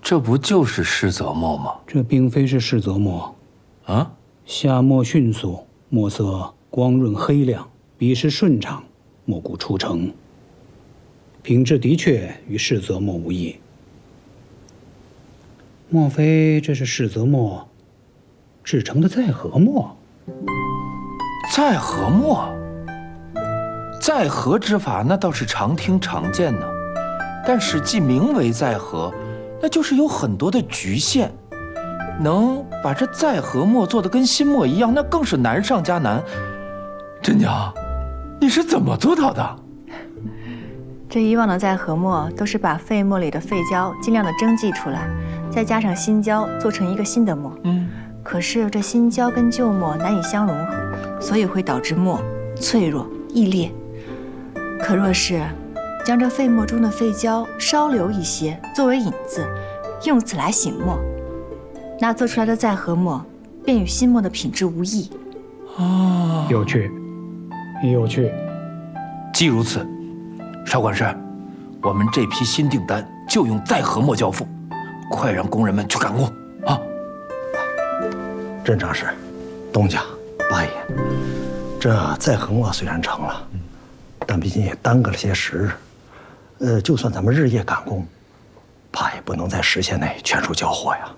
这不就是施泽墨吗？这并非是施泽墨。啊？下墨迅速，墨色光润黑亮，笔势顺畅，墨骨出澄。品质的确与施泽墨无异。莫非这是施泽墨制成的载荷墨？载荷墨？载荷之法那倒是常听常见呢，但实际名为载荷，那就是有很多的局限。能把这载荷墨做得跟新墨一样，那更是难上加难。真娘，你是怎么做到的？这以往的载荷墨都是把废墨里的废胶尽量的蒸汽出来，再加上新胶做成一个新的墨。可是这新胶跟旧墨难以相融合，所以会导致墨脆弱易裂。可若是将这废墨中的废胶稍留一些作为引子，用此来醒墨，那做出来的载荷墨便与新墨的品质无异。啊，有趣，有趣。既如此，邵管事，我们这批新订单就用载荷墨交付，快让工人们去赶工啊！镇长室，东家，八爷，这载荷墨虽然成了，但毕竟也耽搁了些时日。就算咱们日夜赶工，怕也不能在时限内全数交货呀。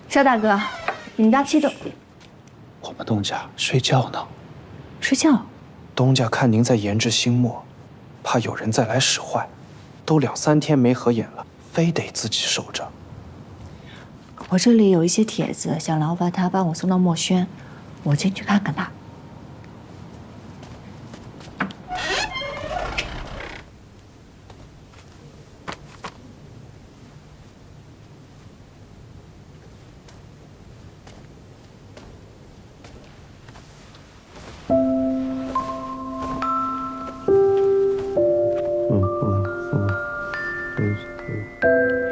邵大哥，你们家七栋，我们东家睡觉呢。睡觉？东家看您在研制新墨，怕有人再来使坏，都2、3天没合眼了，非得自己守着。我这里有一些帖子，想劳烦他帮我送到墨轩，我进去看看他。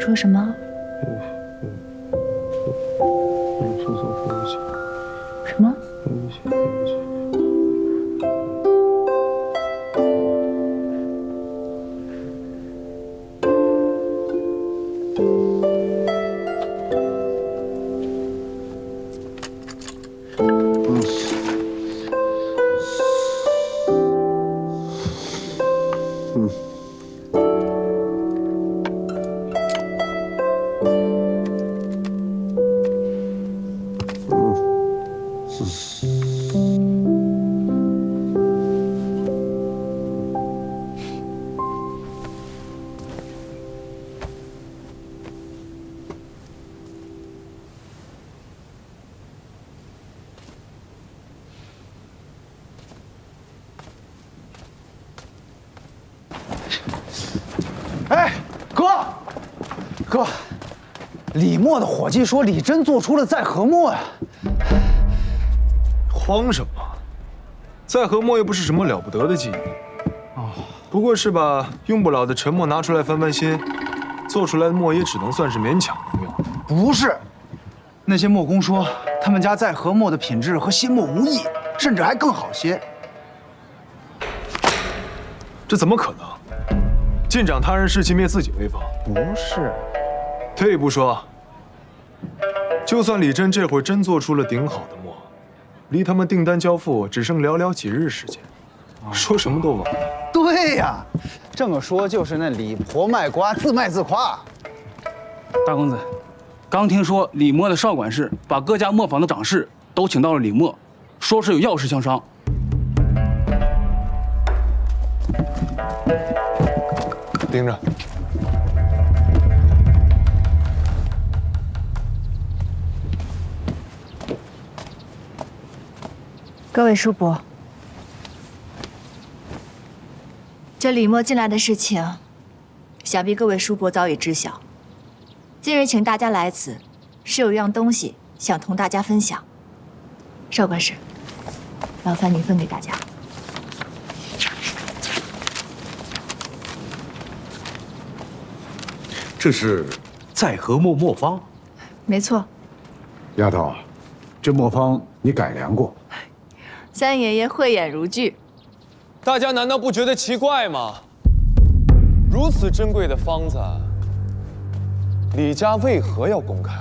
说什么？什么？哎，哥，李默的伙计说李真做出了载荷墨呀。慌什么？载荷墨又不是什么了不得的技艺，不过是把用不了的陈墨拿出来翻翻新，做出来的墨也只能算是勉强能用。不是，那些墨工说他们家载荷墨的品质和新墨无异，甚至还更好些。这怎么可能？尽长他人士气，灭自己威风。不是，退一步说，就算李真这会儿真做出了顶好的墨，离他们订单交付只剩寥寥几日时间，说什么都晚。对呀，这么说就是那李婆卖瓜，自卖自夸。大公子，刚听说李默的邵管事把各家磨坊的掌事都请到了李默，说是有要事相商。盯着。各位叔伯，这李默进来的事情，想必各位叔伯早已知晓。今日请大家来此，是有一样东西想同大家分享。邵管事，劳烦您分给大家。这是载荷墨墨方。没错。丫头，这墨方你改良过？三爷爷慧眼如炬。大家难道不觉得奇怪吗？如此珍贵的方子，李家为何要公开？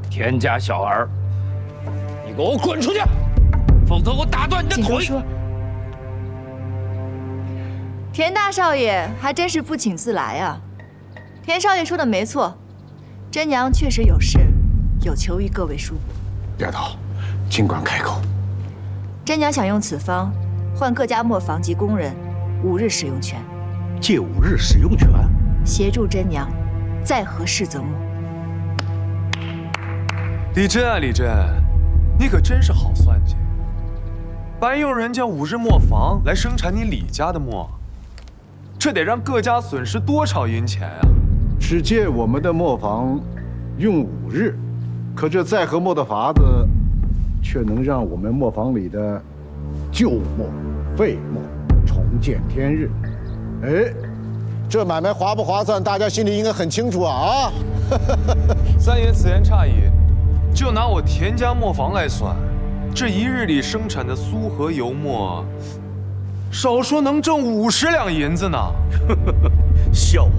田家小儿，你给我滚出去，否则我打断你的腿！说，田大少爷还真是不请自来啊。田少爷说的没错，真娘确实有事，有求于各位叔伯。丫头，尽管开口。真娘想用此方换各家磨坊及工人5日使用权，借5日使用权，协助真娘再合世泽磨。李真啊，李真，你可真是好算计，白用人家5日磨坊来生产你李家的磨，这得让各家损失多少银钱啊！只借我们的磨坊用5日，可这再和磨的法子，却能让我们磨坊里的旧磨、废磨重见天日。哎，这买卖划不划算，大家心里应该很清楚啊！三爷此言差矣，就拿我田家磨坊来算，这1日里生产的苏和油磨，少说能挣50两银子呢。笑话！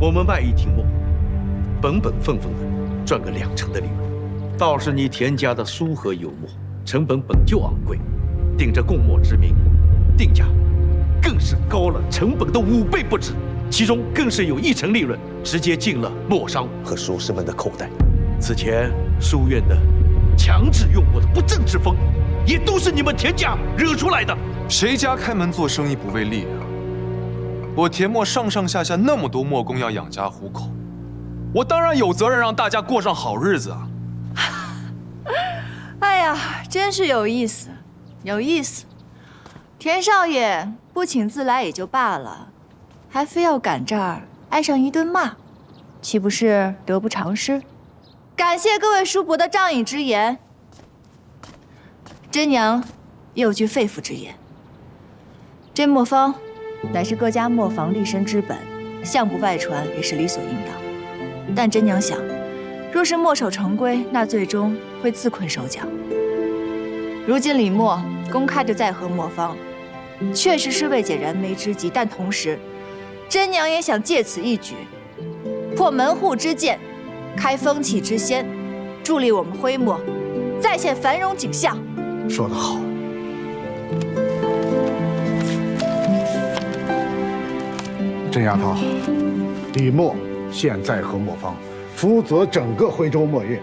我们卖1听磨，本分的赚个2成的利润。倒是你田家的苏和油磨，成本本就昂贵，顶着供磨之名，定价更是高了成本的5倍不止，其中更是有1成利润直接进了磨商和书师们的口袋。此前书院的强制用磨的不正之风，也都是你们田家惹出来的。谁家开门做生意不为利啊？我田磨上上下下那么多磨工要养家糊口，我当然有责任让大家过上好日子啊！哎呀，真是有意思，有意思。田少爷不请自来也就罢了，还非要赶这儿挨上一顿骂，岂不是得不偿失？感谢各位叔伯的仗义之言。真娘也有句肺腑之言：这磨坊乃是各家磨坊立身之本，向不外传也是理所应当。但真娘想，若是墨守成规，那最终会自困手脚。如今李默公开的在和磨坊，确实是未解燃眉之急，但同时，真娘也想借此一举，破门户之见，开风气之先，助力我们徽墨再现繁荣景象。说得好。郑丫头，李默现在和磨坊负责整个徽州墨业，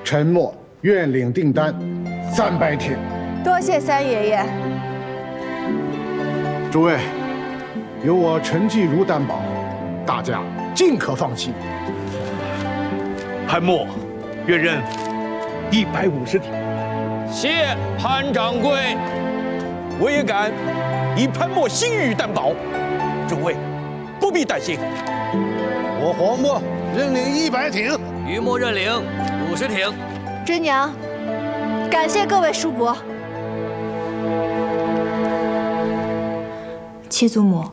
陈默愿领订单300铁。多谢三爷爷。诸位，有我陈继如担保，大家尽可放心。潘默愿认150铁。谢潘掌柜，我也敢以潘默信誉担保，诸位不必担心。我黄默认领100挺，于默认领50挺。真娘，感谢各位叔伯。七祖母，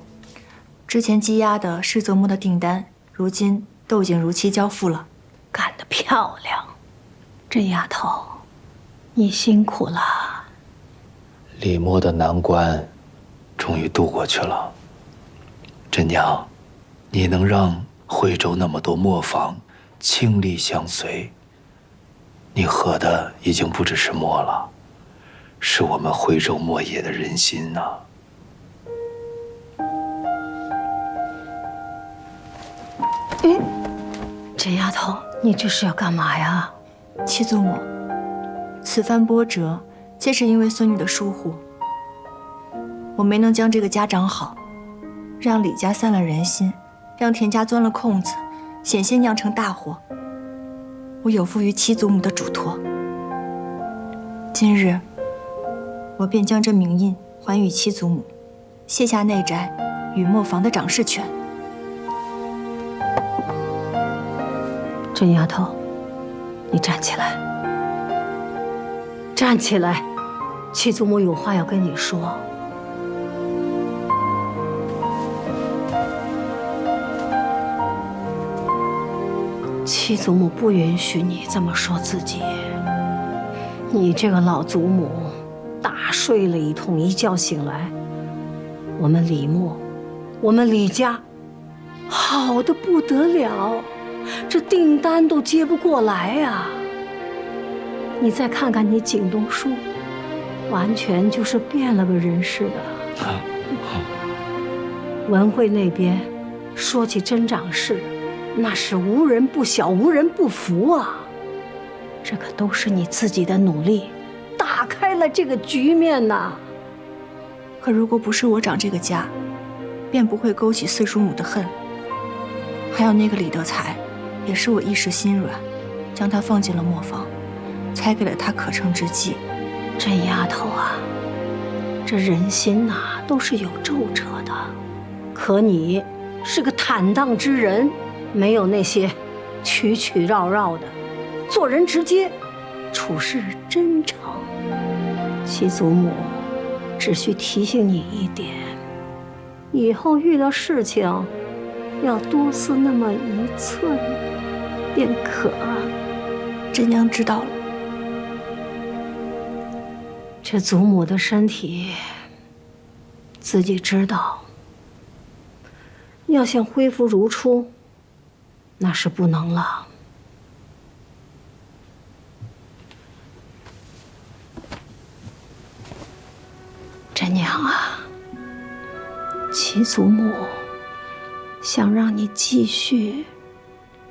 之前积压的世泽磨的订单，如今都已经如期交付了。干得漂亮，这丫头，你辛苦了。李默的难关终于渡过去了。真娘，你能让徽州那么多磨坊倾力相随，你合的已经不只是墨了，是我们徽州墨业的人心呐。这丫头，你这是要干嘛呀？七祖母，此番波折，皆是因为孙女的疏忽。我没能将这个家长好，让李家散了人心，让田家钻了空子，险些酿成大祸。我有负于七祖母的嘱托。今日，我便将这名印还与七祖母，卸下内宅与磨坊的掌事权。这丫头，你站起来，站起来！七祖母有话要跟你说。七祖母不允许你这么说自己，你这个老祖母，大睡了一通，一觉醒来，我们李默，我们李家，好的不得了，这订单都接不过来呀。你再看看你景东叔，完全就是变了个人似的。文慧那边说起真长事，那是无人不晓，无人不服啊。这可都是你自己的努力，打开了这个局面呐。可如果不是我长这个家，便不会勾起四叔母的恨。还有那个李德才，也是我一时心软，将他放进了磨坊，才给了他可乘之机。这丫头啊，这人心呐，都是有皱褶的。可你是个坦荡之人，没有那些曲曲绕绕的，做人直接，处事真诚。七祖母只需提醒你一点，以后遇到事情要多思那么一寸便可。真娘知道了。这祖母的身体自己知道，要想恢复如初，那是不能了。真娘啊，七祖母想让你继续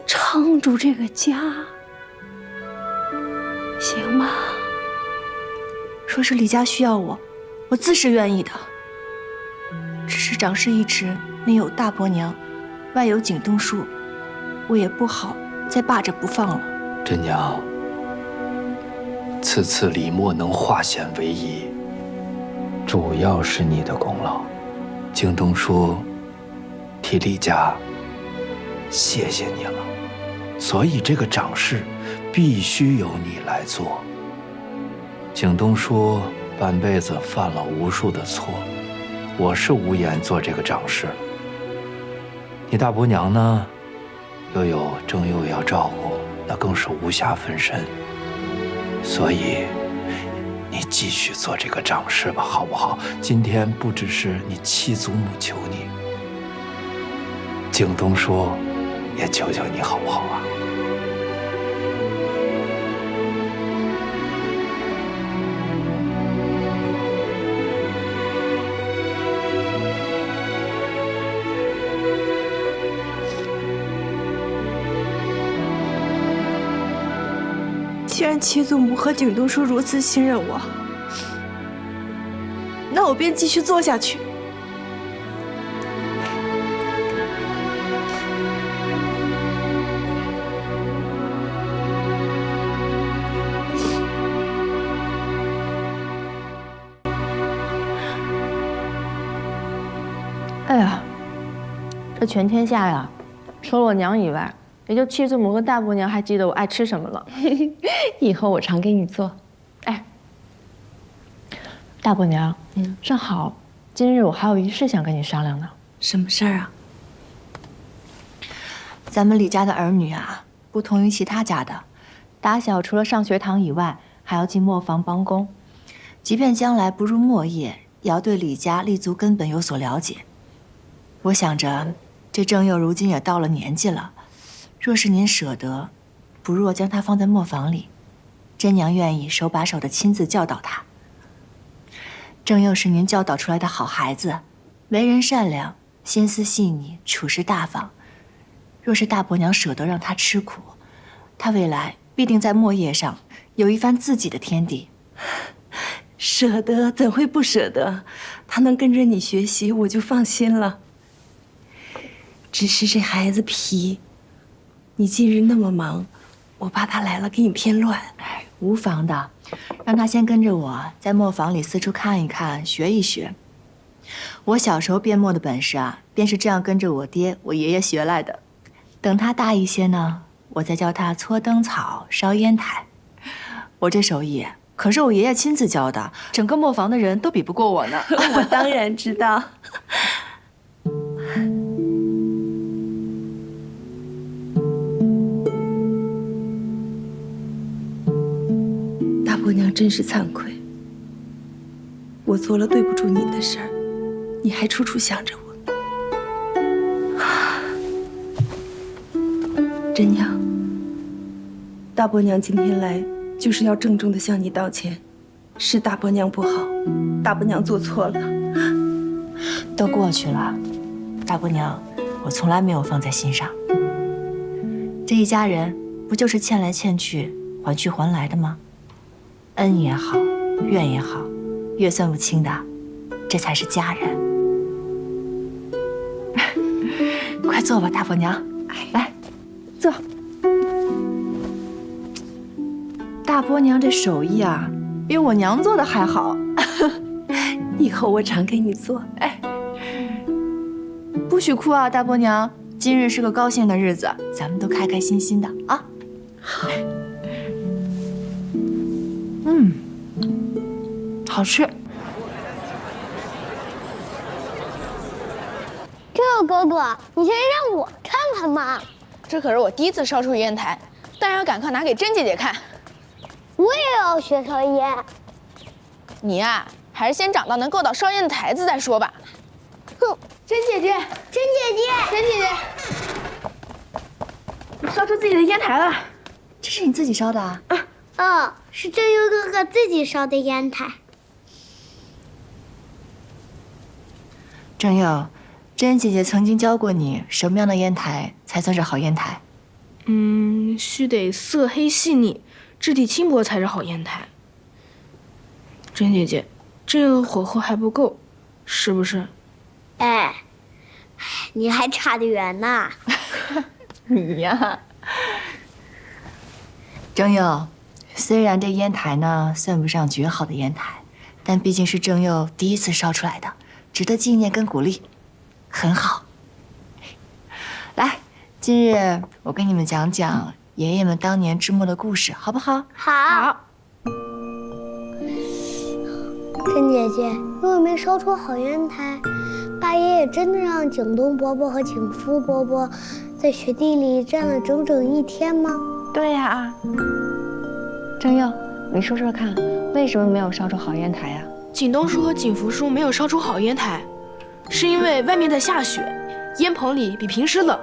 撑住这个家，行吗？若是李家需要我，我自是愿意的。只是长氏一直内有大伯娘，外有景东叔，我也不好再霸着不放了。真娘，此次李默能化险为夷，主要是你的功劳。景东叔替李家谢谢你了，所以这个长事必须由你来做。景东叔半辈子犯了无数的错，我是无颜做这个长事。你大伯娘呢，又有正佑要照顾，那更是无暇分身。所以，你继续做这个长事吧，好不好？今天不只是你七祖母求你，景东叔也求求你，好不好啊？既然七祖母和景东叔如此信任我，那我便继续做下去。哎呀，这全天下呀，除了我娘以外，也就七祖母和大伯娘还记得我爱吃什么了。以后我常给你做。哎，大伯娘，正好今日我还有一事想跟你商量呢。什么事儿啊？咱们李家的儿女啊，不同于其他家的，打小除了上学堂以外，还要进磨坊帮工。即便将来不入磨业，也要对李家立足根本有所了解。我想着，这正佑如今也到了年纪了，若是您舍得，不若将他放在磨坊里，真娘愿意手把手的亲自教导他。正佑是您教导出来的好孩子，为人善良，心思细腻，处事大方。若是大伯娘舍得让他吃苦，他未来必定在磨业上有一番自己的天地。舍得怎会不舍得？他能跟着你学习，我就放心了。只是这孩子皮，你近日那么忙，我怕他来了给你添乱。哎，无妨的，让他先跟着我在磨坊里四处看一看，学一学。我小时候变磨的本事啊，便是这样跟着我爹、我爷爷学来的。等他大一些呢，我再教他搓灯草、烧烟台。我这手艺可是我爷爷亲自教的，整个磨坊的人都比不过我呢。我当然知道。大伯娘真真是惭愧。我做了对不住你的事儿，你还处处想着我。真娘，大伯娘今天来就是要郑重的向你道歉，是大伯娘不好，大伯娘做错了。都过去了，大伯娘，我从来没有放在心上。这一家人不就是欠来欠去，还去还来的吗？恩也好，怨也好，越算不清的，这才是家人。快坐吧，大伯娘，来，坐。大伯娘这手艺啊，比我娘做的还好。以后我常给你做。哎，不许哭啊，大伯娘，今日是个高兴的日子，咱们都开开心心的啊。好。好吃。这哥哥，你先让我看看嘛。这可是我第一次烧出烟台，当然要赶快拿给甄姐姐看。我也要学烧烟。你呀，还是先长到能够到烧烟的台子再说吧。哼，甄姐姐，甄姐姐，甄姐姐，你烧出自己的烟台了。这是你自己烧的啊？是正佑哥哥自己烧的烟台。正佑，甄姐姐曾经教过你什么样的烟台才算是好烟台？须得色黑细腻，质地轻薄才是好烟台。甄姐姐，这个火候还不够，是不是？哎，你还差得远呢。你呀，正佑，虽然这烟台呢算不上绝好的烟台，但毕竟是正佑第一次烧出来的，值得纪念跟鼓励，很好。来，今日我跟你们讲讲爷爷们当年制墨的故事，好不好？好。甄姐姐，因为没烧出好烟台，大爷爷真的让景东伯伯和景福伯伯在雪地里站了整整1天吗？对呀。正佑，你说说看，为什么没有烧出好烟台呀？景东叔和景福叔没有烧出好烟台，是因为外面在下雪，烟棚里比平时冷，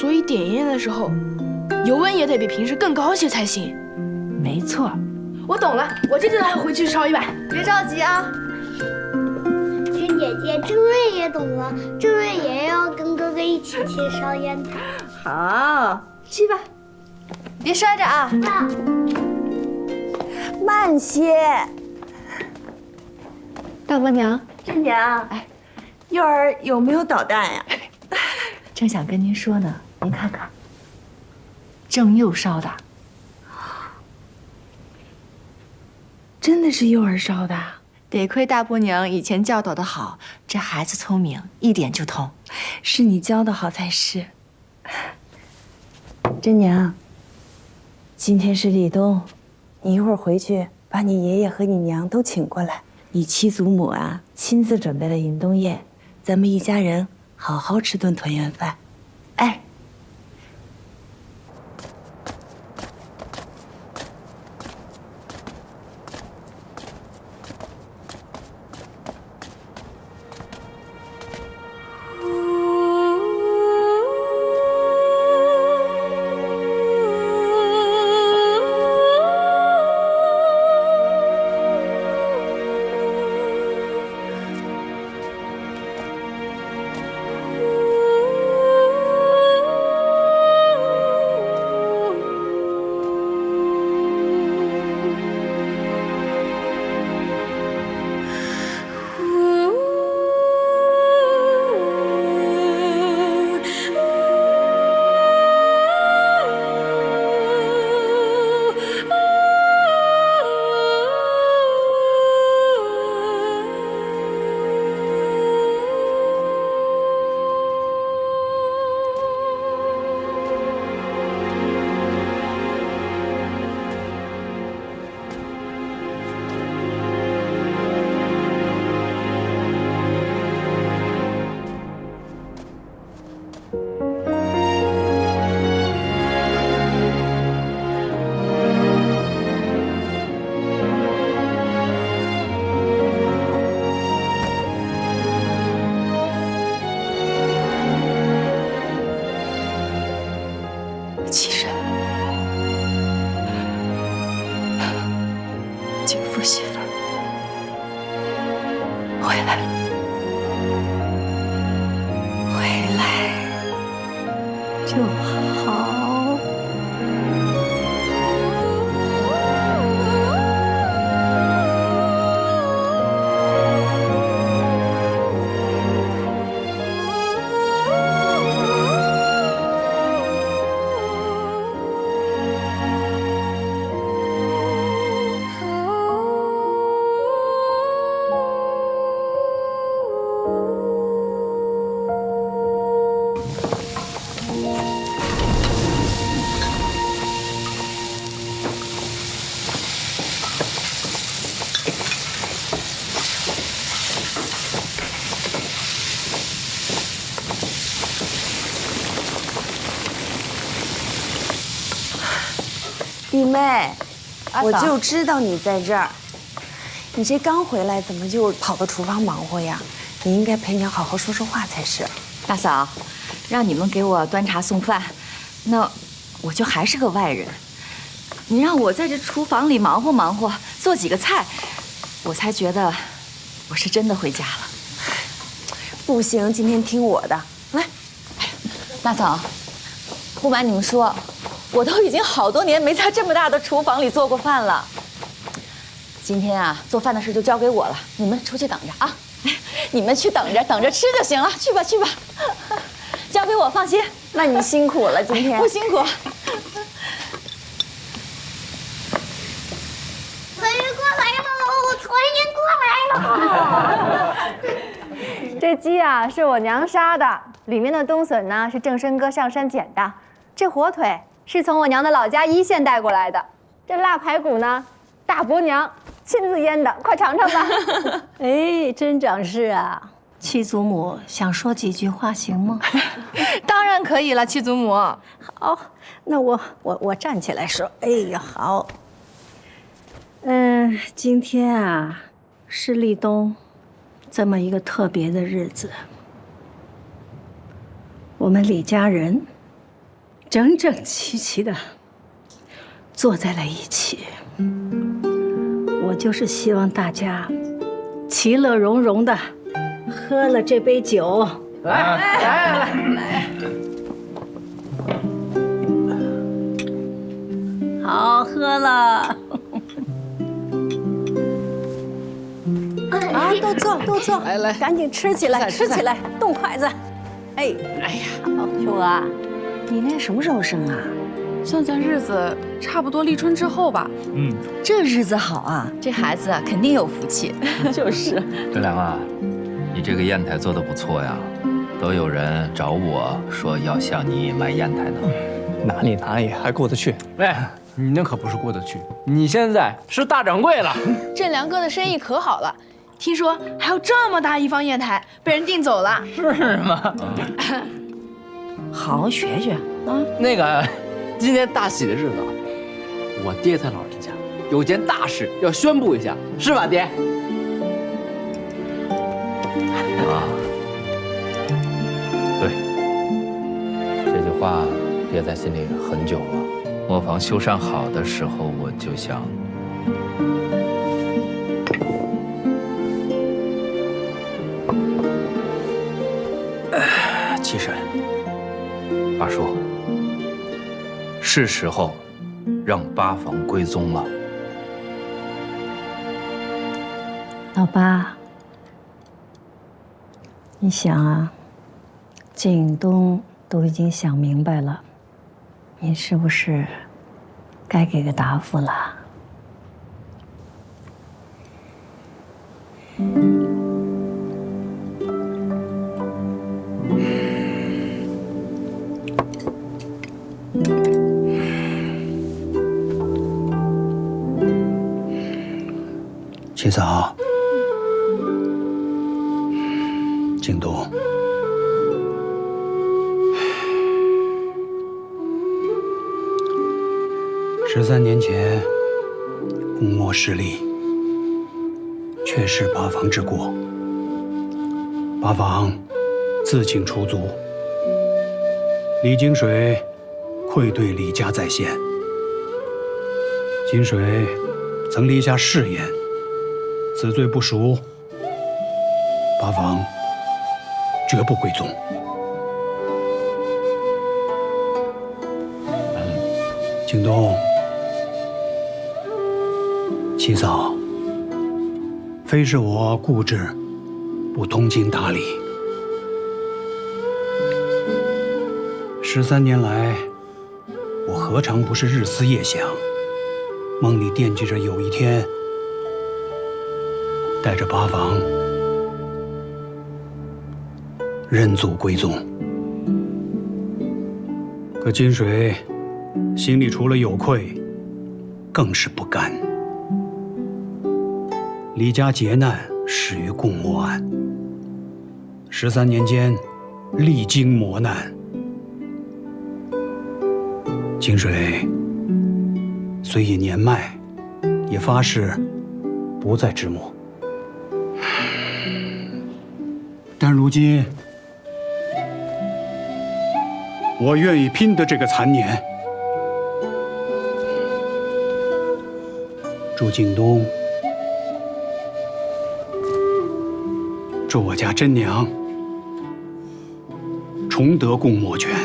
所以点烟的时候，油温也得比平时更高些才行。没错。我懂了，我这就来回去烧一把。别着急啊。甄姐姐，郑瑞也懂了，郑瑞也要跟哥哥一起去烧烟台。好，去吧，别摔着啊。慢些。大伯娘，甄娘，哎，幼儿有没有捣蛋呀？正想跟您说呢，您看看，正佑烧的。真的是幼儿烧的，得亏大伯娘以前教导的好，这孩子聪明，一点就通。是你教的好才是。甄娘，今天是立冬，你一会儿回去把你爷爷和你娘都请过来，你七祖母啊亲自准备了迎冬宴，咱们一家人好好吃顿团圆饭。哎。就好。弟妹，我嫂就知道你在这儿。你这刚回来，怎么就跑到厨房忙活呀？你应该陪娘好好说说话才是。大嫂，让你们给我端茶送饭，那我就还是个外人。你让我在这厨房里忙活忙活，做几个菜，我才觉得我是真的回家了。不行，今天听我的。来，大嫂，不瞒你们说，我都已经好多年没在这么大的厨房里做过饭了。今天啊，做饭的事就交给我了，你们出去等着啊！你们去等着吃就行了，去吧去吧，交给我，放心。那你辛苦了，今天不辛苦。团圆过来喽！团圆过来喽！这鸡啊是我娘杀的，里面的冬笋呢是正生哥上山捡的，这火腿是从我娘的老家1线带过来的，这腊排骨呢，大伯娘亲自腌的，快尝尝吧。哎，真长氏啊，七祖母想说几句话行吗？当然可以了，七祖母。好，那我站起来说。哎呀，好。今天啊，是立冬这么一个特别的日子，我们李家人整整齐齐的坐在了一起。我就是希望大家其乐融融的喝了这杯酒。来，好喝了。啊，都坐，来，赶紧吃起来，吃起来，动筷子。哎呀，好，秀娥，你那什么时候生啊？算算日子，差不多立春之后吧。这日子好啊，这孩子啊肯定有福气。就是。德良啊，你这个砚台做得不错呀，都有人找我说要向你买砚台呢。哪里，还过得去。哎，你那可不是过得去，你现在是大掌柜了。振良哥的生意可好了，听说还有这么大一方砚台被人订走了。是吗？好好学学啊。那个，今天大喜的日子，我爹在老人家有件大事要宣布一下，是吧，爹？啊，对，这句话憋在心里很久了。磨坊修缮好的时候，我就想，七婶，八叔，是时候让八房归宗了。老八，你想啊，景东都已经想明白了，您是不是该给个答复了？七嫂，景东，13年前，公莫失利，确是八房之过。八房自请出族，李金水愧对李家在先。金水曾立下誓言，此罪不赎，八房绝不归宗。景东，七嫂，非是我固执，不通情达理。13年来，我何尝不是日思夜想，梦里惦记着有一天带着八房认祖归宗。可金水心里除了有愧，更是不甘。李家劫难始于共磨案，13年间历经磨难。金水虽已年迈，也发誓不再之墨。但如今，我愿意拼得这个残年。祝景东，祝我家真娘重得共墨权，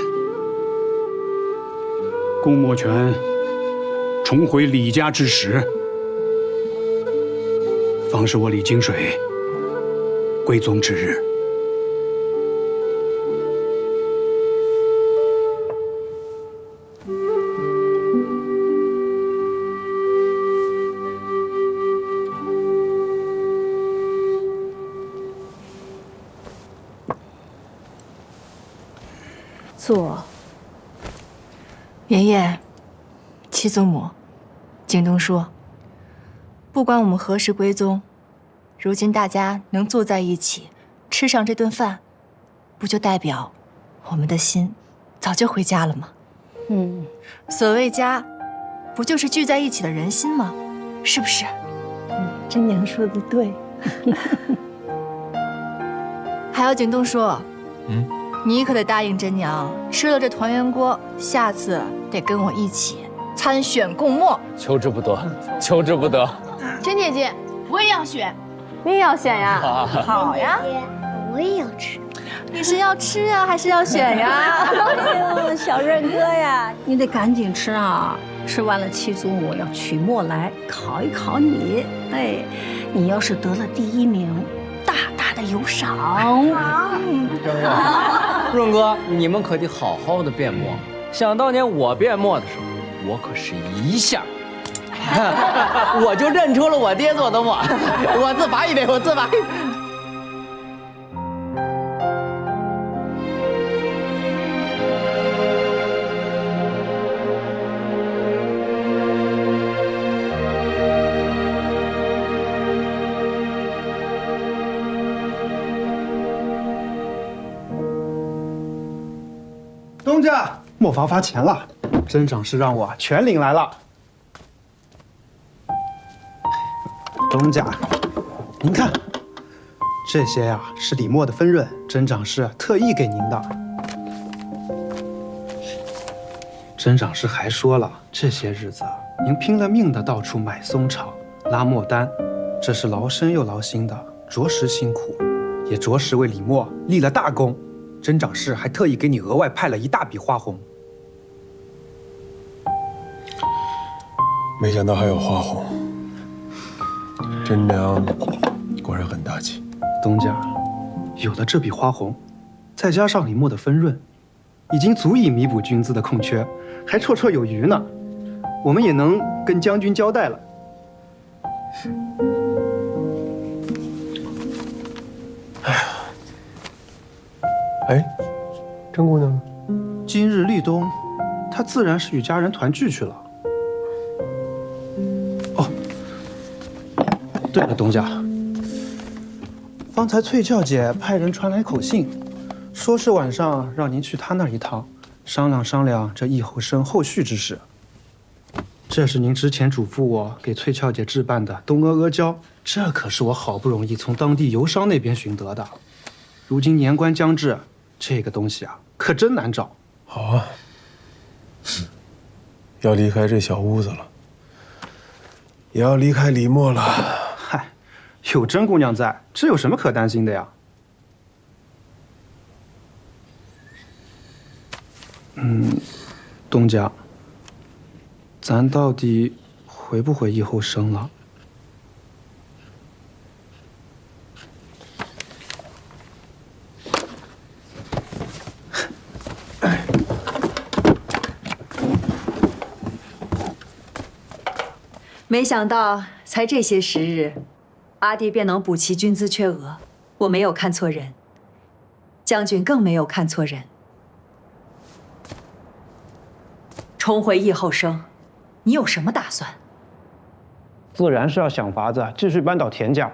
共墨权重回李家之时，方是我李金水归宗之日。坐。爷爷，七祖母，景东说，不管我们何时归宗，如今大家能坐在一起，吃上这顿饭，不就代表我们的心早就回家了吗？所谓家，不就是聚在一起的人心吗？是不是？真娘说的对。还有景东说，你可得答应真娘，吃了这团圆锅，下次得跟我一起参选共墨。求之不得，求之不得。陈姐姐，我也要选。你也要选呀？好呀。我也要吃。你是要吃啊，还是要选呀？哎呦，小润哥呀，你得赶紧吃啊！吃完了，七祖母要取墨来考一考你。哎，你要是得了第1名，大大的有赏。润哥，你们可得好好的变墨。想当年我变墨的时候，我可是一下，我就认出了我爹做的墨。我自拔一杯，我自拔一杯。东家，磨坊发钱了，曾长是让我全领来了。东家，您看，这些呀是李墨的分润，曾长是特意给您的。曾长是还说了，这些日子您拼了命的到处买松草、拉墨单，这是劳身又劳心的，着实辛苦，也着实为李墨立了大功。曾长是还特意给你额外派了一大笔花红。没想到还有花红，真娘果然很大气。东家，有了这笔花红，再加上李墨的分润，已经足以弥补军资的空缺，还绰绰有余呢。我们也能跟将军交代了。哎，甄姑娘呢？今日立冬，她自然是与家人团聚去了。哦，对了，东家，方才翠俏姐派人传来口信，说是晚上让您去她那儿一趟，商量商量这易后生后续之事。这是您之前嘱咐我给翠俏姐置办的东阿阿胶，这可是我好不容易从当地邮商那边寻得的。如今年关将至，这个东西啊，可真难找。好啊，要离开这小屋子了，也要离开李墨了。嗨，有甄姑娘在，这有什么可担心的呀？东家，咱到底回不回疫后生了？没想到才这些时日，阿弟便能补齐军资缺额。我没有看错人，将军更没有看错人。重回疫后生，你有什么打算？自然是要想法子继续扳倒田家，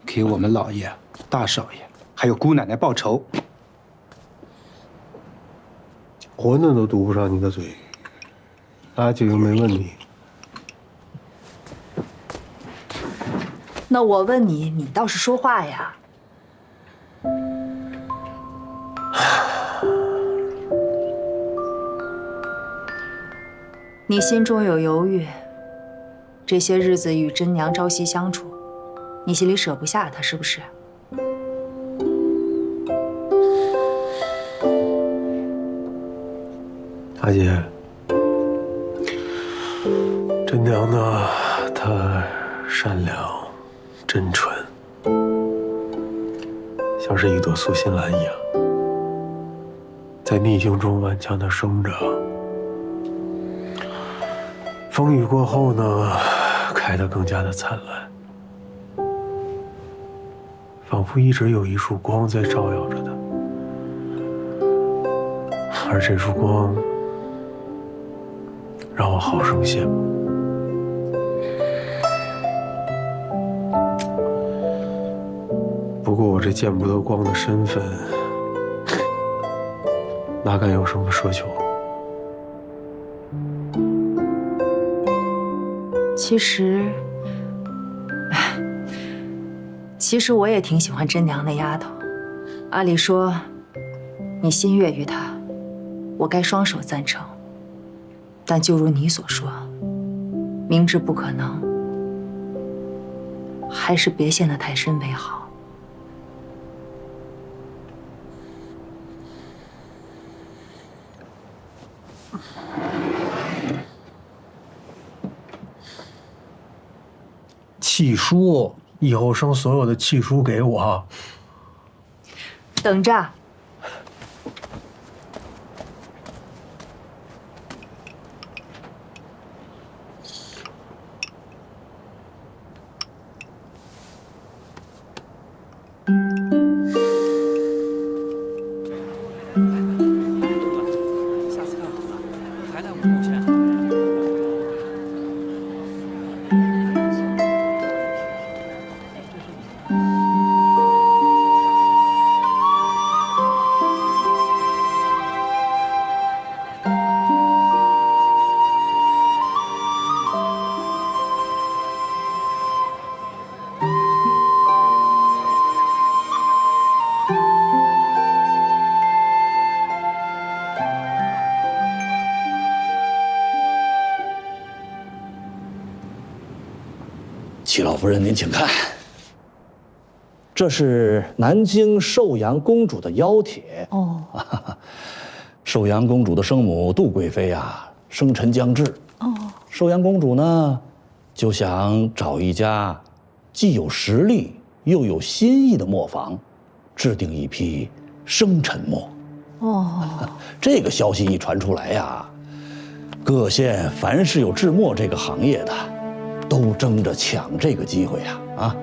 给我们老爷、大少爷还有姑奶奶报仇。馄饨都堵不上你的嘴，阿姐又没问你。那我问你，你倒是说话呀！你心中有犹豫，这些日子与真娘朝夕相处，你心里舍不下她，是不是？阿姐，真娘呢，她善良、真纯，像是一朵素心兰一样，在逆境中顽强地生着。风雨过后呢，开得更加的灿烂，仿佛一直有一束光在照耀着它，而这束光让我好生羡慕。不过我这见不得光的身份，哪敢有什么奢求？其实我也挺喜欢真娘那丫头。按理说，你心悦于她，我该双手赞成。但就如你所说，明知不可能，还是别陷得太深为好。契书，以后生所有的契书给我。等着。下次看好了，还带我贡献。齐老夫人，您请看，这是南京寿阳公主的邀帖。哦，寿阳公主的生母杜贵妃啊，生辰将至。哦，寿阳公主呢，就想找一家既有实力又有新意的磨坊，制定一批生辰墨。哦，这个消息一传出来呀，各县凡是有制墨这个行业的，都争着抢这个机会呀！啊，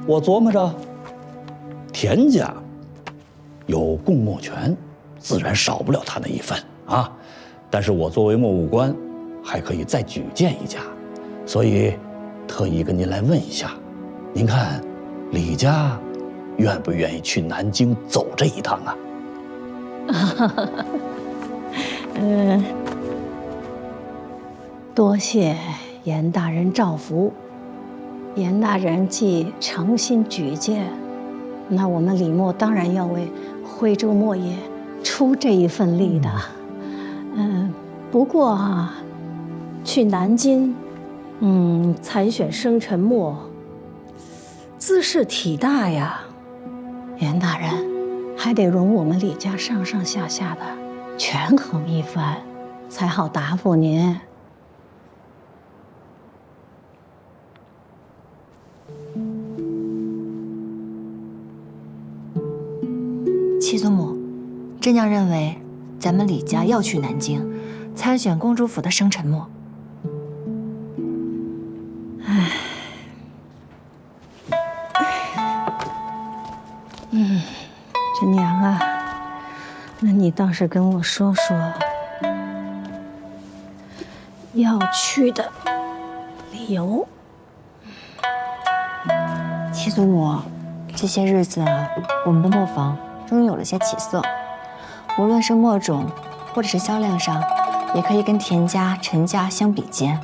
我琢磨着，田家有供墨权，自然少不了他那一份啊。但是我作为墨务官，还可以再举荐一家，所以特意跟您来问一下，您看李家愿不愿意去南京走这一趟啊？多谢严大人照拂。严大人既诚心举荐，那我们李墨当然要为徽州墨业出这一份力的。不过啊，去南京，采选生辰墨，兹事体大呀。严大人还得容我们李家上上下下的权衡一番，才好答复您。七祖母，真娘认为咱们李家要去南京，参选公主府的生辰墨。真娘啊，那你倒是跟我说说要去的理由。七祖母，这些日子啊，我们的磨坊终于有了些起色，无论是墨种，或者是销量上，也可以跟田家、陈家相比肩。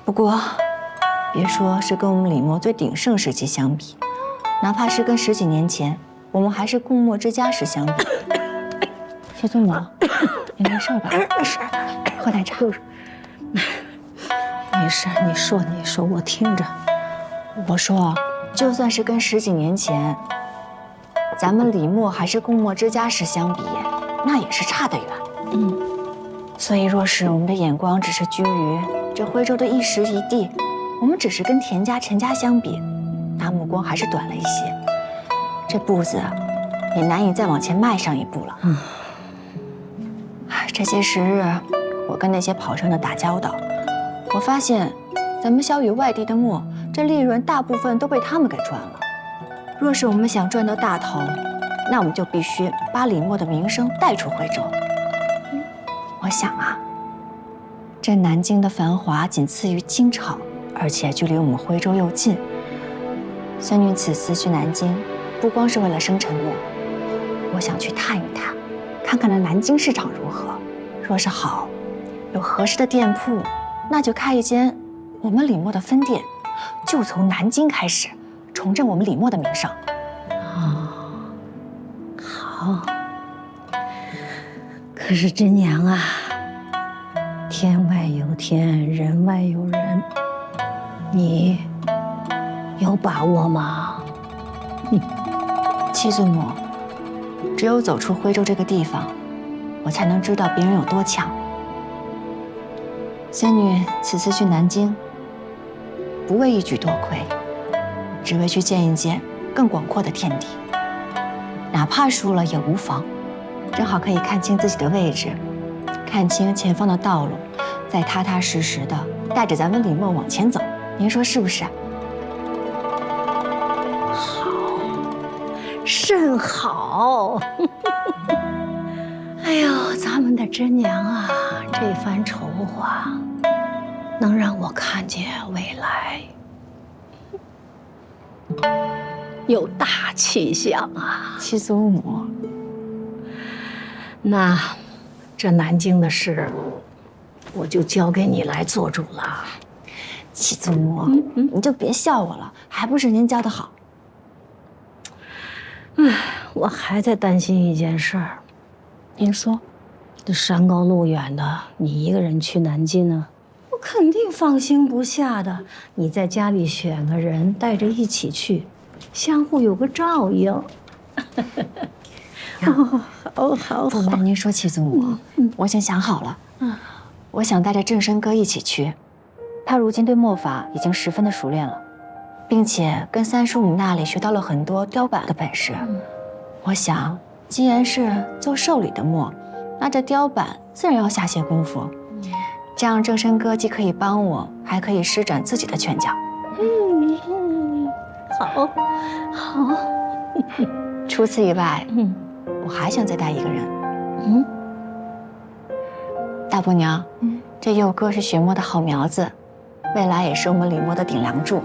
不过，别说是跟我们李墨最鼎盛时期相比，哪怕是跟10几年前我们还是共墨之家时相比，七祖母，你没事吧？没事，喝点茶。没事，你说，我听着。我说，就算是跟10几年前，咱们李墨还是共墨之家时相比，那也是差得远。所以若是我们的眼光只是居于这徽州的一时一地，我们只是跟田家、陈家相比，那目光还是短了一些，这步子也难以再往前迈上一步了。这些时日，我跟那些跑商的打交道，我发现咱们销与外地的墨，这利润大部分都被他们给赚了。若是我们想赚到大头，那我们就必须把李墨的名声带出徽州。我想啊，这南京的繁华仅次于清朝，而且距离我们徽州又近。孙女此次去南京，不光是为了生辰墨，我想去探一探，看看那南京市场如何。若是好，有合适的店铺，那就开一间我们李墨的分店，就从南京开始，重振我们李墨的名声。好。可是真娘啊，天外有天，人外有人，你有把握吗？七祖母，只有走出徽州这个地方，我才能知道别人有多强。仙女此次去南京，不为一举多魁，只为去见一见更广阔的天地。哪怕输了也无妨，正好可以看清自己的位置，看清前方的道路，再踏踏实实的带着咱们李墨往前走。您说是不是？甚好。哎呦，咱们的真娘啊，这番筹划能让我看见未来，有大气象啊！七祖母，那这南京的事，我就交给你来做主了。七祖母，你就别笑我了，还不是您教的好。我还在担心一件事儿。您说，这山高路远的，你一个人去南京呢，我肯定放心不下的。你在家里选个人带着一起去，相互有个照应。好。不瞒您说，七祖母，我已经想好了。我想带着正生哥一起去，他如今对墨法已经十分的熟练了，并且跟三叔母那里学到了很多雕版的本事。我想，既然是做寿礼的墨，那这雕版自然要下些功夫。这样正生哥既可以帮我，还可以施展自己的拳脚。好。除此以外，我还想再带一个人。大伯娘，这佑哥是学墨的好苗子，未来也是我们李墨的顶梁柱。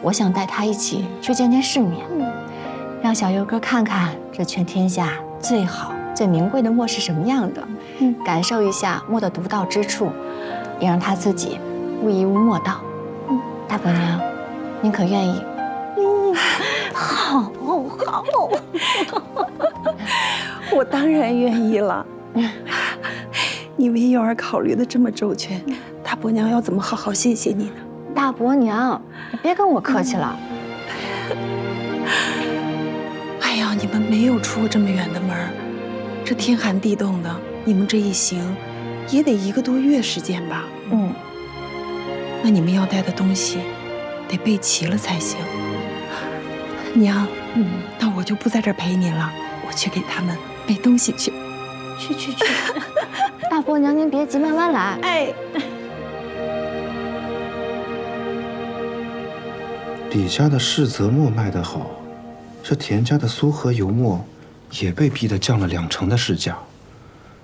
我想带他一起去见见世面，让小佑哥看看这全天下最好、最名贵的墨是什么样的，感受一下墨的独到之处，也让他自己悟一悟墨道。大伯娘，您可愿意？好。我当然愿意了。你为幼儿考虑的这么周全，大伯娘要怎么好好谢谢你呢？大伯娘，你别跟我客气了。哎呀，你们没有出过这么远的门儿，这天寒地冻的，你们这一行也得1个多月时间吧？那你们要带的东西得备齐了才行。娘，那我就不在这儿陪您了，我去给他们备东西去。去，大伯娘您别急，慢慢来。哎，李家的世泽墨卖得好，这田家的苏合油墨也被逼得降了2成的市价，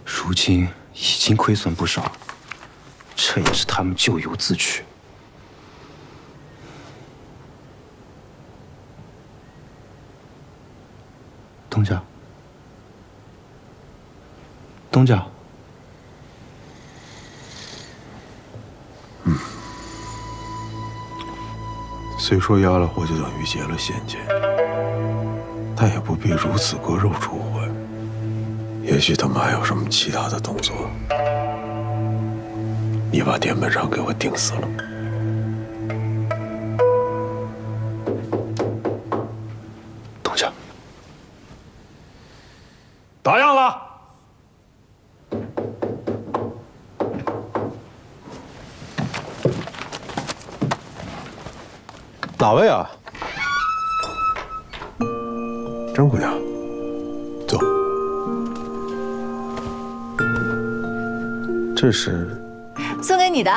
如今已经亏损不少，这也是他们咎由自取。东家，东家，虽说押了货就等于结了仙界，但也不必如此割肉赎回。也许他们还有什么其他的动作。你把田本上给我定死了。东家，打烊了。哪位啊？甄姑娘，走。这是送给你的。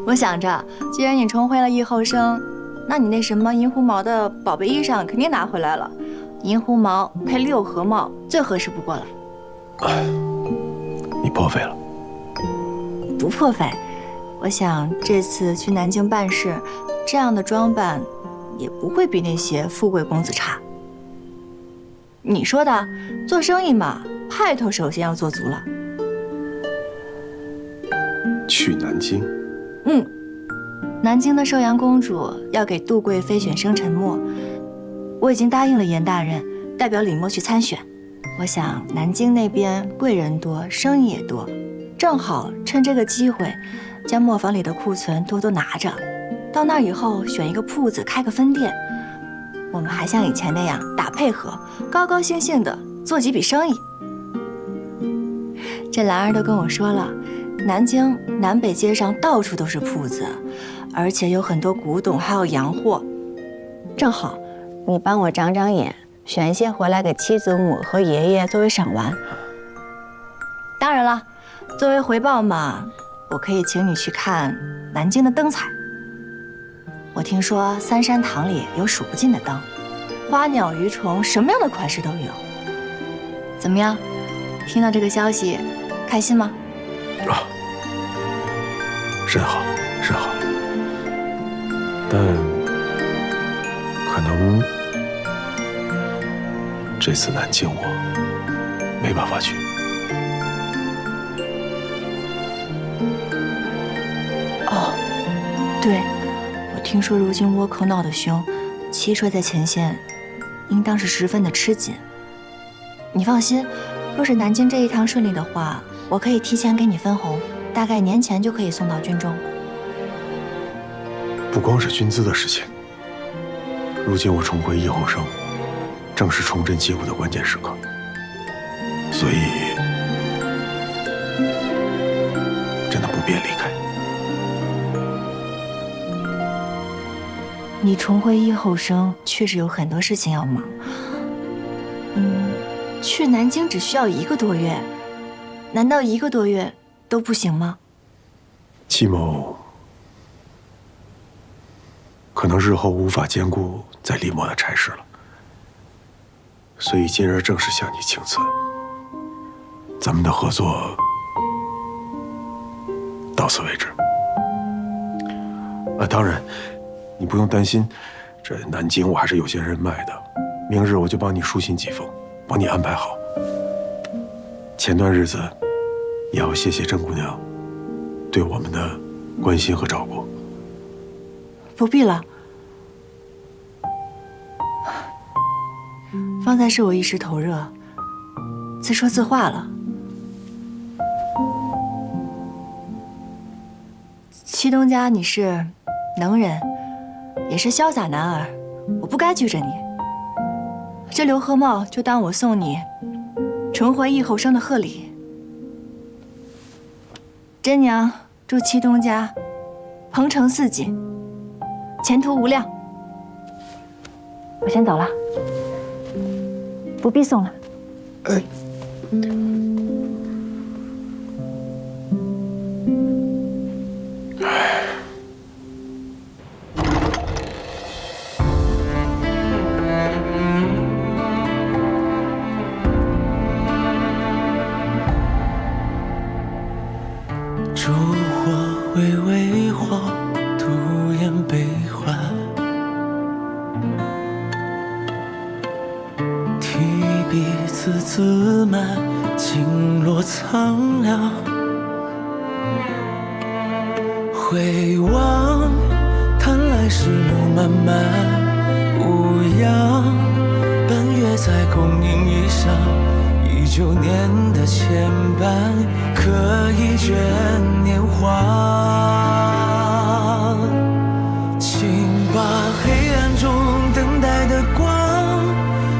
我想着，既然你重回了翼后生，那你那什么银狐毛的宝贝衣裳肯定拿回来了。银狐毛配6合帽，最合适不过了。你破费了。不破费。我想这次去南京办事，这样的装扮也不会比那些富贵公子差。你说的，做生意嘛，派头首先要做足了。去南京？南京的寿阳公主要给杜贵妃选生辰墨，我已经答应了严大人，代表李默去参选。我想南京那边贵人多，生意也多，正好趁这个机会，将磨坊里的库存多多拿着。到那以后选一个铺子，开个分店，我们还像以前那样打配合，高高兴兴的做几笔生意。这兰儿都跟我说了，南京南北街上到处都是铺子，而且有很多古董，还有洋货。正好，你帮我长长眼，选一些回来给七祖母和爷爷作为赏玩。当然了，作为回报嘛，我可以请你去看南京的灯彩。我听说三山堂里有数不尽的灯，花鸟鱼虫，什么样的款式都有。怎么样？听到这个消息，开心吗？甚好，甚好。但可能这次南京我没办法去。哦，对，我听说如今倭寇闹得凶，骑车在前线，应当是十分的吃紧。你放心，若是南京这一趟顺利的话，我可以提前给你分红，大概年前就可以送到军中。不光是军资的事情，如今我重回翼后生，正是重振旗鼓的关键时刻，所以真的不便离开。你重回翼后生，确实有很多事情要忙。去南京只需要1个多月，难道1个多月都不行吗？戚某可能日后无法兼顾在李默的差事了，所以今日正式向你请辞。咱们的合作到此为止。当然，你不用担心，这南京我还是有些人脉的，明日我就帮你书信几封，帮你安排好。前段日子也要谢谢甄姑娘对我们的关心和照顾。不必了，方才是我一时头热，自说自话了。戚东家，你是能人，也是潇洒男儿，我不该拘着你。这刘贺帽就当我送你重回翼后生的贺礼。真娘祝戚东家鹏程似锦，前途无量。我先走了。不必送了。烛火微微晃，独眼悲欢。提笔字字满，经落苍凉。回望，叹来时路漫漫无恙。半月在空影一上，19年的牵绊，可以卷年华。请把黑暗中等待的光，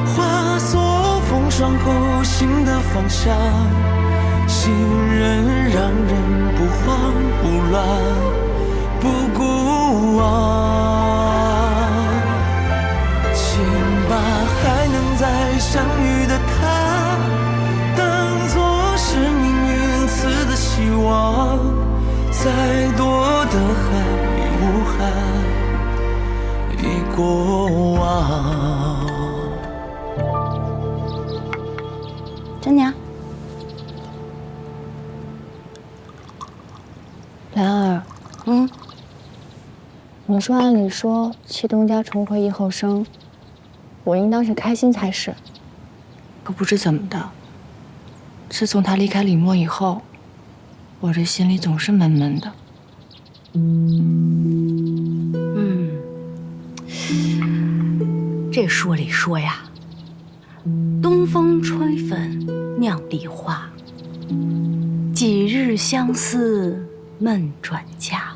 化作风霜后心的方向。信任让人不慌不乱不孤望。请把还能再相遇的他，当作是命运赐的希望。再多的爱与无憾已过往。真娘，兰儿，你说按理说祁东家重回以后生，我应当是开心才是。可不知怎么的，自从他离开李默以后，我这心里总是闷闷的。这说理说呀，东风吹粉酿梨花，几日相思闷转家。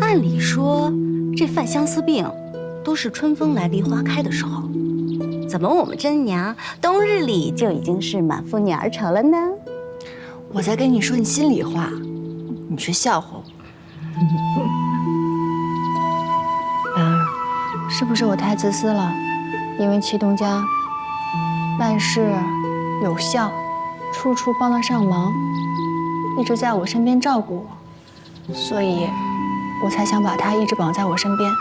按理说，这犯相思病都是春风来梨花开的时候，怎么我们真娘冬日里就已经是满腹女儿愁了呢？我在跟你说你心里话，你却笑话我。兰儿，是不是我太自私了？因为祁东家办事有效，处处帮得上忙，一直在我身边照顾我，所以我才想把他一直绑在我身边。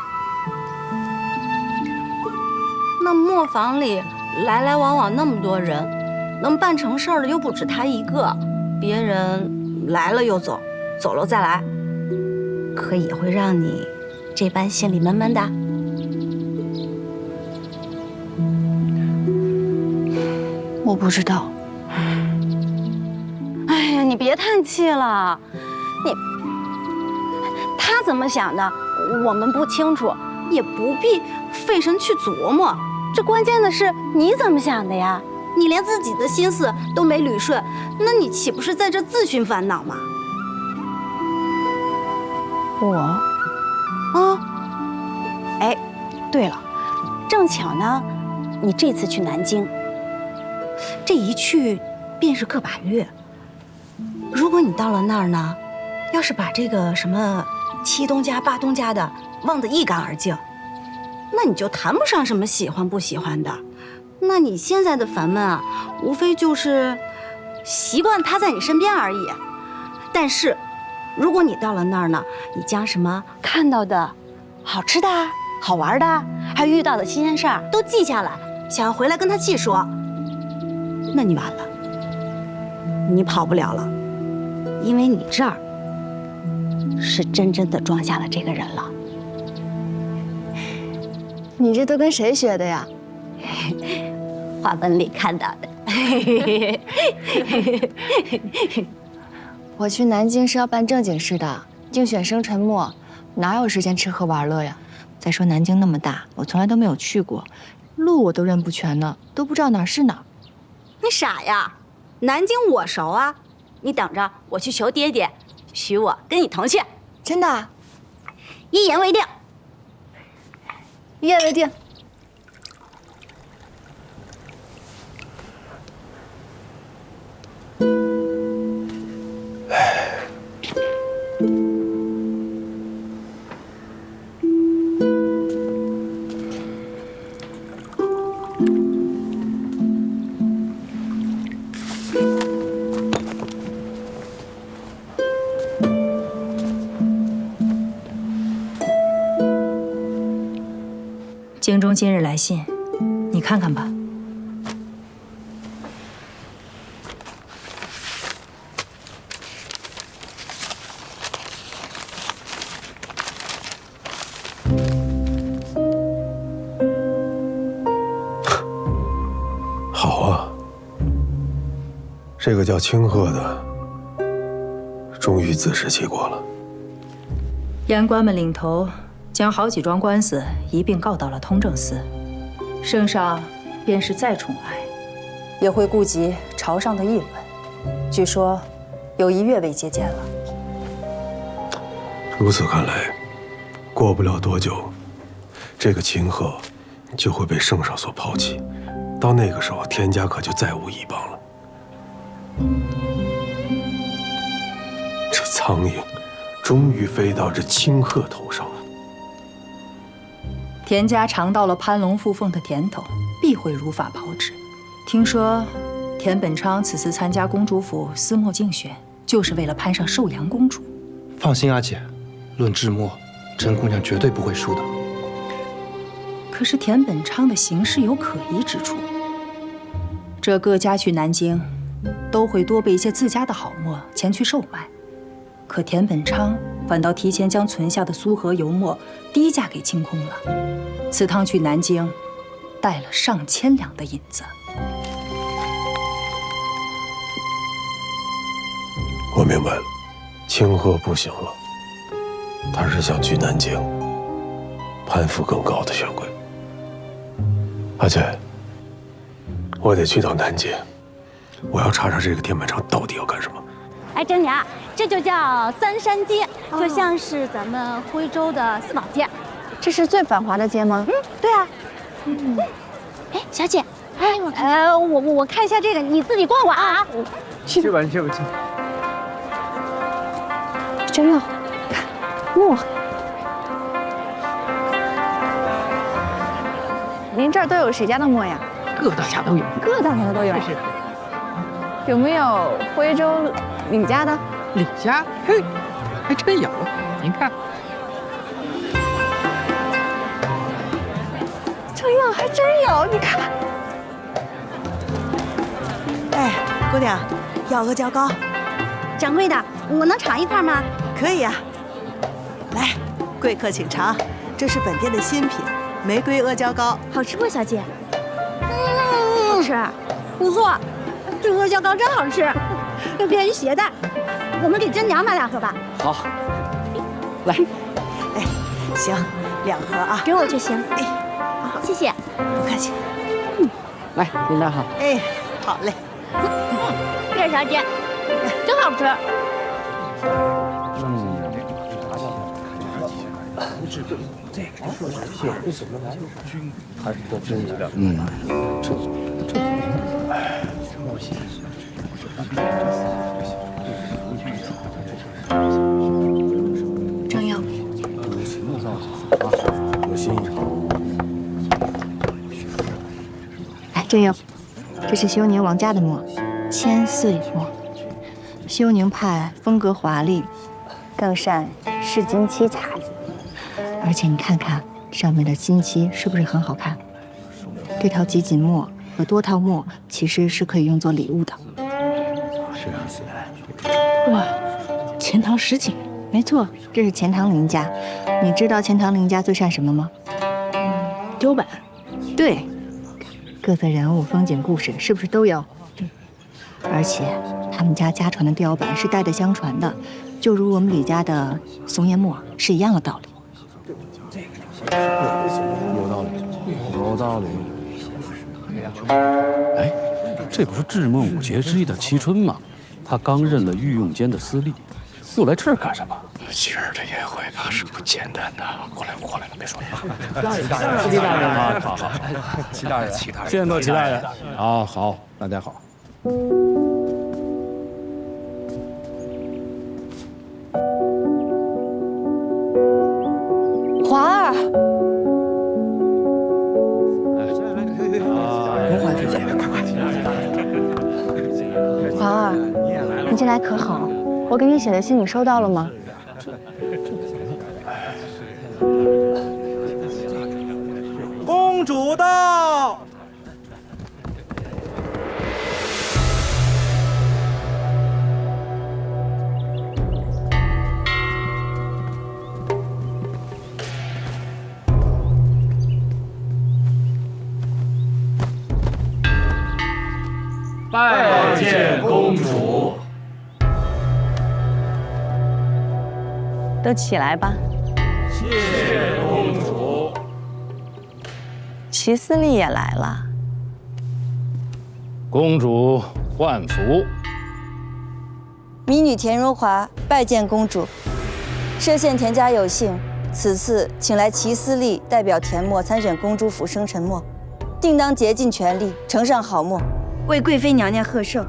那磨坊里来来往往那么多人，能办成事儿的又不止他一个，别人来了又走，走了再来，可也会让你这般心里闷闷的。我不知道。哎呀，你别叹气了，他怎么想的，我们不清楚，也不必费神去琢磨。这关键的是你怎么想的呀？你连自己的心思都没捋顺，那你岂不是在这自寻烦恼吗？我，哎，对了，正巧呢，你这次去南京，这一去便是个把月。如果你到了那儿呢，要是把这个什么祁东家、八东家的忘得一干二净，那你就谈不上什么喜欢不喜欢的。那你现在的烦闷啊，无非就是习惯他在你身边而已。但是，如果你到了那儿呢，你将什么看到的、好吃的、好玩的，还有遇到的新鲜事儿都记下来，想要回来跟他细说，那你完了，你跑不了了，因为你这儿是真正的装下了这个人了。你这都跟谁学的呀？话本里看到的。我去南京是要办正经事的，竞选生辰末，哪有时间吃喝玩乐呀？再说南京那么大，我从来都没有去过，路我都认不全呢，都不知道哪儿是哪儿。你傻呀？南京我熟啊，你等着，我去求爹爹，许我跟你同去。真的？一言为定。一言为定。今日来信，你看看吧。好啊，这个叫清鹤的，终于自食其果了。言官们领头，将好几桩官司一并告到了通政司。圣上便是再宠爱，也会顾及朝上的议论。据说有1月未接见了。如此看来，过不了多久，这个秦鹤就会被圣上所抛弃。到那个时候，田家可就再无倚傍了。这苍蝇终于飞到这清鹤头上了。田家尝到了攀龙附凤的甜头，必会如法炮制。听说田本昌此次参加公主府私墨竞选，就是为了攀上寿阳公主。放心，阿姐，论智墨，甄姑娘绝对不会输的。可是田本昌的行事有可疑之处，这各家去南京，都会多备一些自家的好墨前去售卖。可田本昌反倒提前将存下的苏和油墨低价给清空了。此趟去南京，带了上千两的银子。我明白了，清鹤不行了，他是想去南京，攀附更高的权贵。阿姐，我得去趟南京，我要查查这个田本昌到底要干什么。哎，真娘，这就叫三山街，就像是咱们徽州的四宝街。这是最繁华的街吗？对啊。哎，小姐，我看一下这个，你自己逛逛啊。去吧，去吧，去。真有，看墨。您这儿都有谁家的墨呀？各大家都有，各大家都有。有没有徽州李家的？李家？嘿，还真有。您看，这样还真有。你看，哎，姑娘，要阿胶糕。掌柜的，我能尝一块吗？可以啊。来，贵客请尝，这是本店的新品。玫瑰阿胶糕好吃不，小姐？好吃，不错，这阿胶糕真好吃，又便于携带。我们给甄娘买2盒吧。好，来。哎，行，2盒啊，给我就行。哎，好，谢谢。不客气。来，您拿好。哎，好嘞。叶小姐，真好吃。还是都真有点。张耀，有心意。来，郑佑，这是休宁王家的墨，千岁墨。休宁派风格华丽，更善饰金漆彩。而且你看看上面的金漆是不是很好看？这套集锦墨和多套墨其实是可以用作礼物的。哇，钱塘十景，没错，这是钱塘林家。你知道钱塘林家最善什么吗？雕版。对，各色人物、风景故事是不是都有？而且他们家家传的雕版是代代相传的，就如我们李家的松烟墨是一样的道理。有道理，有道理。哎，这不是智墨5杰之一的齐春吗？他刚认了御用监的司隶，又来这儿干什么？今儿的宴会可是不简单呐！过来了，别说了。齐大人啊，好，齐大人，见过齐大人。好，大家好。华儿，华儿，你进来可好？我给你写的信你收到了吗？公主到。拜见公主。都起来吧。谢公主。齐思丽也来了。公主换服。民女田荣华拜见公主。涉县田家有幸，此次请来齐思丽代表田墨参选公主府生辰墨，定当竭尽全力呈上好墨，为贵妃娘娘贺寿。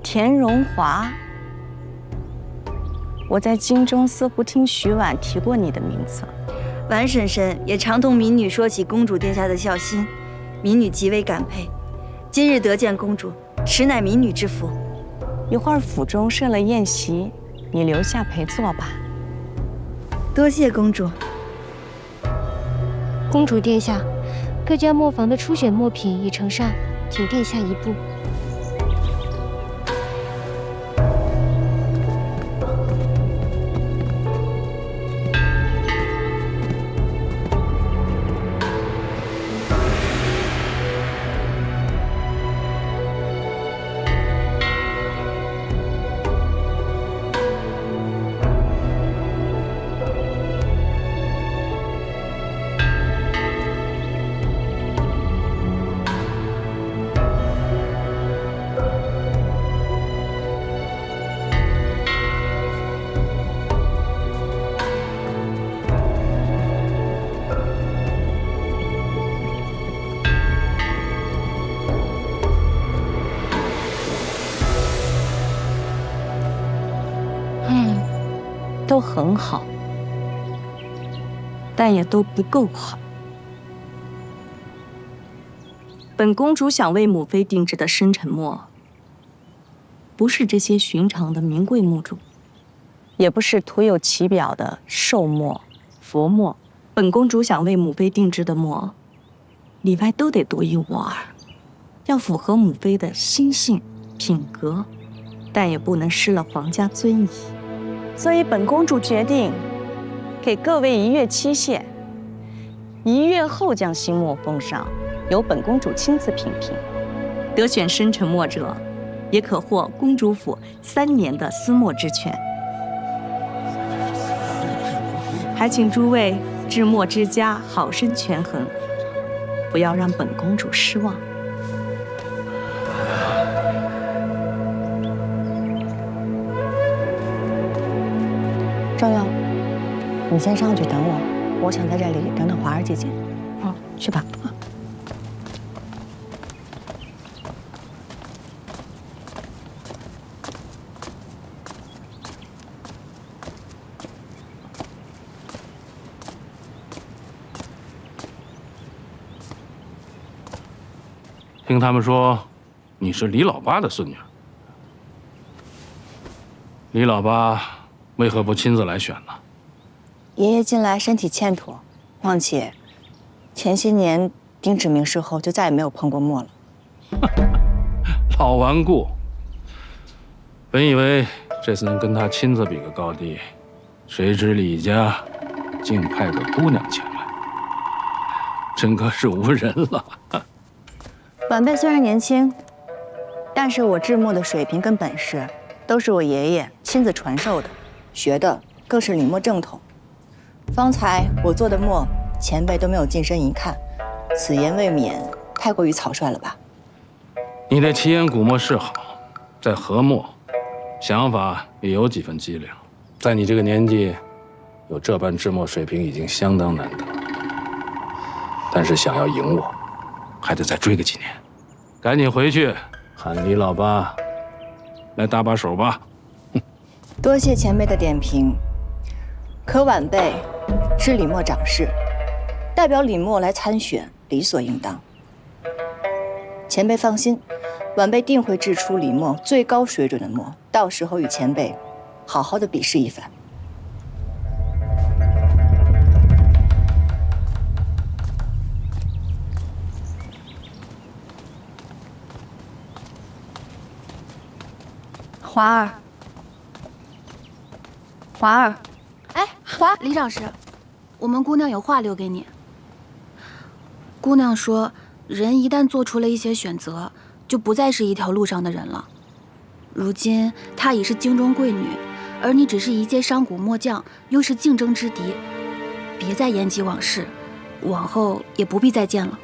田荣华，我在京中似乎听徐婉提过你的名字。婉婶婶也常同民女说起公主殿下的孝心，民女极为感佩。今日得见公主，实乃民女之福。一会儿府中设了宴席，你留下陪坐吧。多谢公主。公主殿下，各家磨坊的初选墨品已呈上，请殿下一步。都很好，但也都不够好。本公主想为母妃定制的生辰墨，不是这些寻常的名贵木种，也不是徒有其表的寿墨、佛墨。本公主想为母妃定制的墨，里外都得独一无二，要符合母妃的心性、品格，但也不能失了皇家尊仪。所以本公主决定给各位1月期限，1月后将新墨奉上，由本公主亲自品评。得选生辰墨者，也可获公主府3年的私墨之权。还请诸位制墨之家好生权衡，不要让本公主失望。赵耀，你先上去等我，我想在这里等等华儿姐姐。好，去吧。听他们说，你是李老八的孙女。李老八为何不亲自来选呢？爷爷近来身体欠妥，况且前些年丁指名仕后就再也没有碰过墨了。老顽固。本以为这次能跟他亲自比个高低，谁知李家竟派个姑娘前来，真可是无人了。晚辈虽然年轻，但是我制墨的水平跟本事都是我爷爷亲自传授的，学的更是李墨正统。方才我做的墨，前辈都没有近身一看，此言未免太过于草率了吧？你的奇岩古墨是好，在和墨，想法也有几分机灵。在你这个年纪，有这般制墨水平已经相当难得。但是想要赢我，还得再追个几年。赶紧回去喊李老八来搭把手吧。多谢前辈的点评，可晚辈是李墨长士，代表李墨来参选，理所应当。前辈放心，晚辈定会制出李墨最高水准的墨，到时候与前辈好好的比试一番。华儿，华儿，哎，李长师，我们姑娘有话留给你。姑娘说，人一旦做出了一些选择，就不再是一条路上的人了。如今她已是京中贵女，而你只是一介商贾末将，又是竞争之敌，别再言及往事，往后也不必再见了。